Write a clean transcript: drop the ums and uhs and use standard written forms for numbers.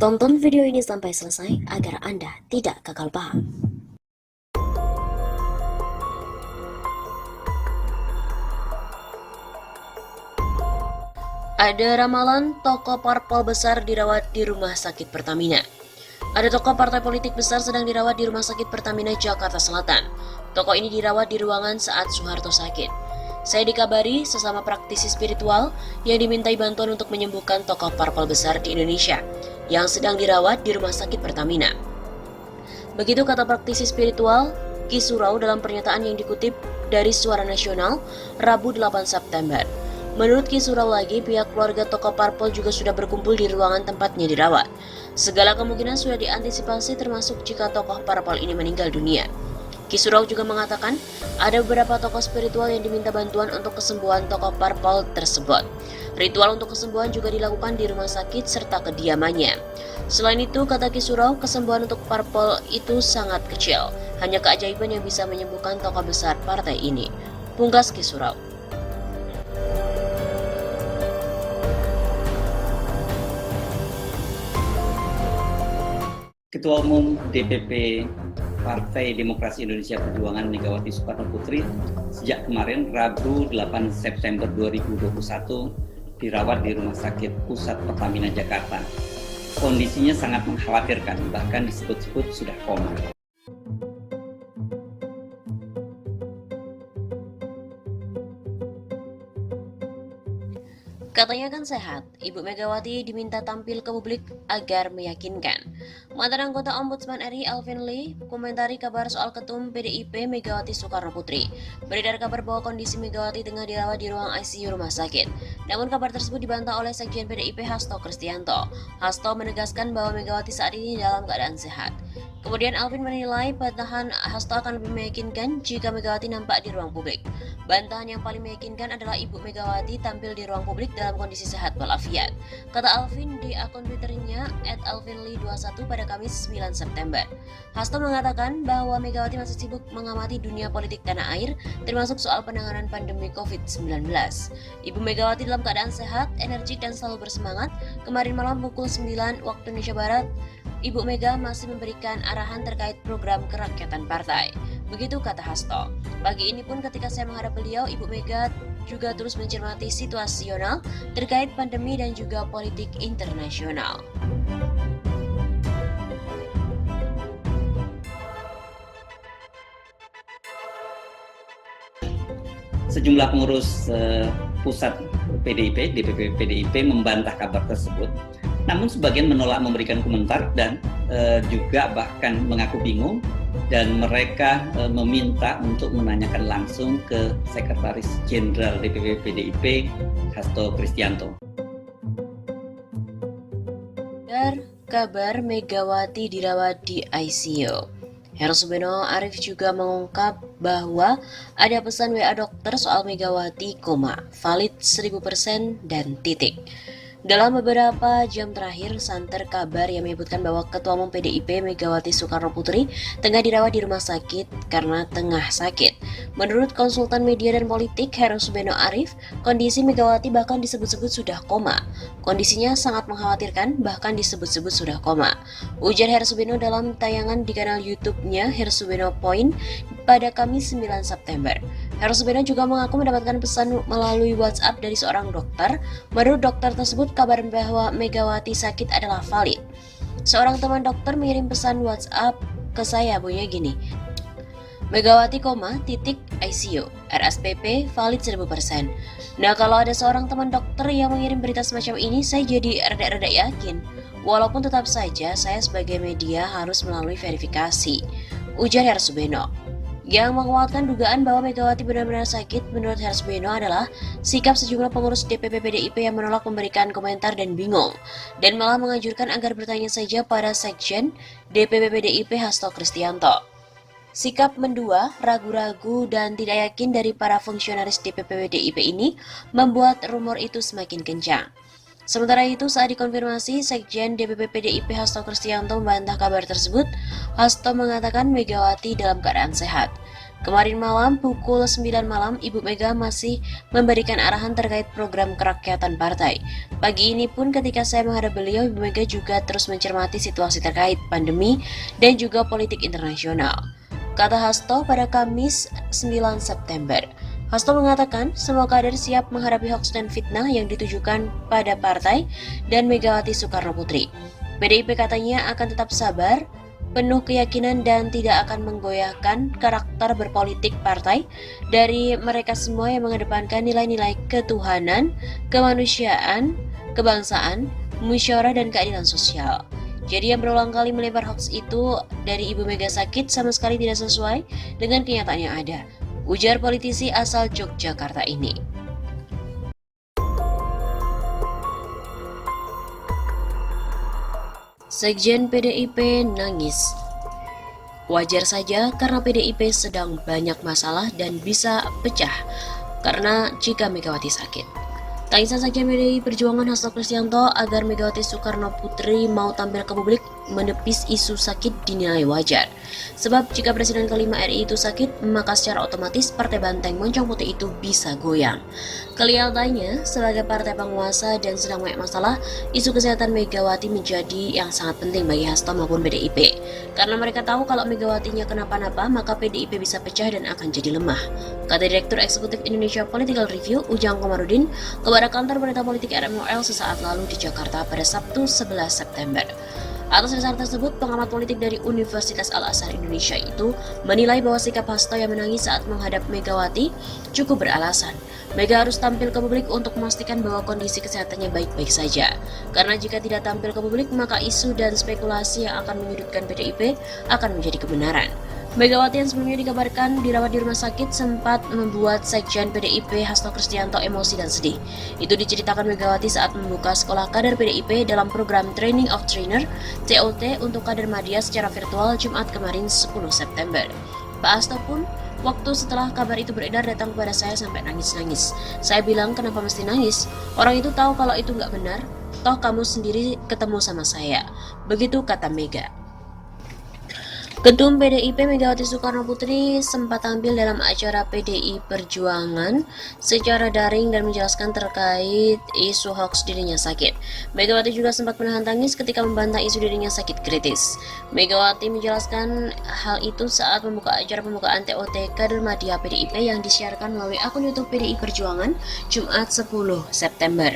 Tonton video ini sampai selesai agar Anda tidak gagal paham. Ada ramalan tokoh parpol besar dirawat di Rumah Sakit Pertamina. Ada tokoh partai politik besar sedang dirawat di Rumah Sakit Pertamina, Jakarta Selatan. Tokoh ini dirawat di ruangan saat Soeharto sakit. Saya dikabari sesama praktisi spiritual yang dimintai bantuan untuk menyembuhkan tokoh parpol besar di Indonesia yang sedang dirawat di Rumah Sakit Pertamina. Begitu kata praktisi spiritual Ki Surau dalam pernyataan yang dikutip dari Suara Nasional Rabu 8 September. Menurut Ki Surau lagi, pihak keluarga tokoh parpol juga sudah berkumpul di ruangan tempatnya dirawat. Segala kemungkinan sudah diantisipasi termasuk jika tokoh parpol ini meninggal dunia. Ki Surau juga mengatakan ada beberapa tokoh spiritual yang diminta bantuan untuk kesembuhan tokoh parpol tersebut. Ritual untuk kesembuhan juga dilakukan di rumah sakit serta kediamannya. Selain itu, kata Ki Surau, kesembuhan untuk parpol itu sangat kecil. Hanya keajaiban yang bisa menyembuhkan tokoh besar partai ini. Pungkas Ki Surau. Ketua Umum DPP Partai Demokrasi Indonesia Perjuangan Megawati Soekarno Putri sejak kemarin Rabu 8 September 2021 dirawat di Rumah Sakit Pusat Pertamina Jakarta. Kondisinya sangat mengkhawatirkan, bahkan disebut-sebut sudah koma. Katanya kan sehat, Ibu Megawati diminta tampil ke publik agar meyakinkan. Mantan anggota Ombudsman RI Alvin Lee komentari kabar soal Ketum PDIP Megawati Soekarno Putri. Beredar kabar bahwa kondisi Megawati tengah dirawat di ruang ICU rumah sakit. Namun kabar tersebut dibantah oleh Sekjen PDIP Hasto Kristianto. Hasto menegaskan bahwa Megawati saat ini dalam keadaan sehat. Kemudian Alvin menilai bantahan Hasto akan lebih meyakinkan jika Megawati nampak di ruang publik. Bantahan yang paling meyakinkan adalah Ibu Megawati tampil di ruang publik dalam kondisi sehat walafiat, kata Alvin di akun Twitternya @alvinlee21 pada Kamis 9 September. Hasto mengatakan bahwa Megawati masih sibuk mengamati dunia politik tanah air, termasuk soal penanganan pandemi COVID-19. Ibu Megawati dalam keadaan sehat, energik dan selalu bersemangat. Kemarin malam pukul 9 waktu Indonesia Barat, Ibu Mega masih memberikan arahan terkait program kerakyatan partai. Begitu kata Hasto. Pagi ini pun ketika saya menghadap beliau, Ibu Mega juga terus mencermati situasional terkait pandemi dan juga politik internasional. Sejumlah pengurus pusat PDIP, DPP PDIP membantah kabar tersebut. Namun sebagian menolak memberikan komentar dan juga bahkan mengaku bingung dan mereka meminta untuk menanyakan langsung ke Sekretaris Jenderal DPP PDIP Hasto Kristianto. Kabar Megawati dirawat di ICU. Heru Subeno Arif juga mengungkap bahwa ada pesan WA dokter soal Megawati koma, valid 1000% dan titik. Dalam beberapa jam terakhir, santer kabar yang menyebutkan bahwa Ketua Umum PDIP Megawati Soekarno Putri tengah dirawat di rumah sakit karena tengah sakit. Menurut konsultan media dan politik Heru Subeno Arif, kondisi Megawati bahkan disebut-sebut sudah koma. Kondisinya sangat mengkhawatirkan, bahkan disebut-sebut sudah koma. Ujar Heru Subeno dalam tayangan di kanal YouTube-nya Heru Subeno Point pada Kamis 9 September. Heru Subeno juga mengaku mendapatkan pesan melalui WhatsApp dari seorang dokter. Menurut dokter tersebut, kabar bahwa Megawati sakit adalah valid. Seorang teman dokter mengirim pesan WhatsApp ke saya bunyinya gini. Megawati koma, titik ICU, RSPP valid 1000%. Nah, kalau ada seorang teman dokter yang mengirim berita semacam ini, saya jadi rada-rada yakin. Walaupun tetap saja saya sebagai media harus melalui verifikasi, ujar Heru Subeno. Yang menguatkan dugaan bahwa Megawati benar-benar sakit menurut Heru Subeno adalah sikap sejumlah pengurus DPP PDIP yang menolak memberikan komentar dan bingung, dan malah menganjurkan agar bertanya saja pada Sekjen DPP PDIP Hasto Kristianto. Sikap mendua, ragu-ragu, dan tidak yakin dari para fungsionaris DPP PDIP ini membuat rumor itu semakin kencang. Sementara itu, saat dikonfirmasi, Sekjen DPP PDIP Hasto Kristianto membantah kabar tersebut. Hasto mengatakan Megawati dalam keadaan sehat. Kemarin malam pukul 9 malam, Ibu Mega masih memberikan arahan terkait program kerakyatan partai. Pagi ini pun ketika saya menghadap beliau, Ibu Mega juga terus mencermati situasi terkait pandemi dan juga politik internasional, kata Hasto pada Kamis 9 September. Hasto mengatakan semua kader siap menghadapi hoax dan fitnah yang ditujukan pada partai dan Megawati Soekarno Putri. PDIP katanya akan tetap sabar, penuh keyakinan dan tidak akan menggoyahkan karakter berpolitik partai dari mereka semua yang mengedepankan nilai-nilai ketuhanan, kemanusiaan, kebangsaan, musyawarah dan keadilan sosial. Jadi yang berulang kali melebar hoax itu dari Ibu Mega sakit sama sekali tidak sesuai dengan kenyataan yang ada, ujar politisi asal Yogyakarta ini. Sekjen PDIP nangis. Wajar saja karena PDIP sedang banyak masalah dan bisa pecah karena jika Megawati sakit. Tangisan Sekjen PDI Perjuangan Hasto Kristianto agar Megawati Soekarno Putri mau tampil ke publik menepis isu sakit dinilai wajar. Sebab jika Presiden kelima RI itu sakit, maka secara otomatis Partai Banteng Moncong Putih itu bisa goyang. Kelihatannya, sebagai partai penguasa dan sedang banyak masalah, isu kesehatan Megawati menjadi yang sangat penting bagi Hasto maupun PDIP. Karena mereka tahu kalau Megawatinya kenapa-napa, maka PDIP bisa pecah dan akan jadi lemah, kata Direktur Eksekutif Indonesia Political Review Ujang Komarudin kepada kantor berita politik RMOL sesaat lalu di Jakarta pada Sabtu 11 September. Atas dasar tersebut, pengamat politik dari Universitas Al-Azhar Indonesia itu menilai bahwa sikap Hasto yang menangis saat menghadap Megawati cukup beralasan. Mega harus tampil ke publik untuk memastikan bahwa kondisi kesehatannya baik-baik saja. Karena jika tidak tampil ke publik, maka isu dan spekulasi yang akan menyudutkan PDIP akan menjadi kebenaran. Megawati yang sebelumnya dikabarkan dirawat di rumah sakit sempat membuat Sekjen PDIP Hasto Kristianto emosi dan sedih. Itu diceritakan Megawati saat membuka sekolah kader PDIP dalam program Training of Trainer (TOT) untuk kader media secara virtual Jumat kemarin 10 September. Pak Hasto pun waktu setelah kabar itu beredar datang kepada saya sampai nangis-nangis. Saya bilang, kenapa mesti nangis? Orang itu tahu kalau itu nggak benar. Toh kamu sendiri ketemu sama saya. Begitu kata Mega. Ketum PDIP Megawati Soekarno Putri sempat tampil dalam acara PDI Perjuangan secara daring dan menjelaskan terkait isu hoax dirinya sakit. Megawati juga sempat menahan tangis ketika membantah isu dirinya sakit kritis. Megawati menjelaskan hal itu saat membuka acara pembukaan TOT kader media PDIP yang disiarkan melalui akun YouTube PDI Perjuangan Jumat 10 September.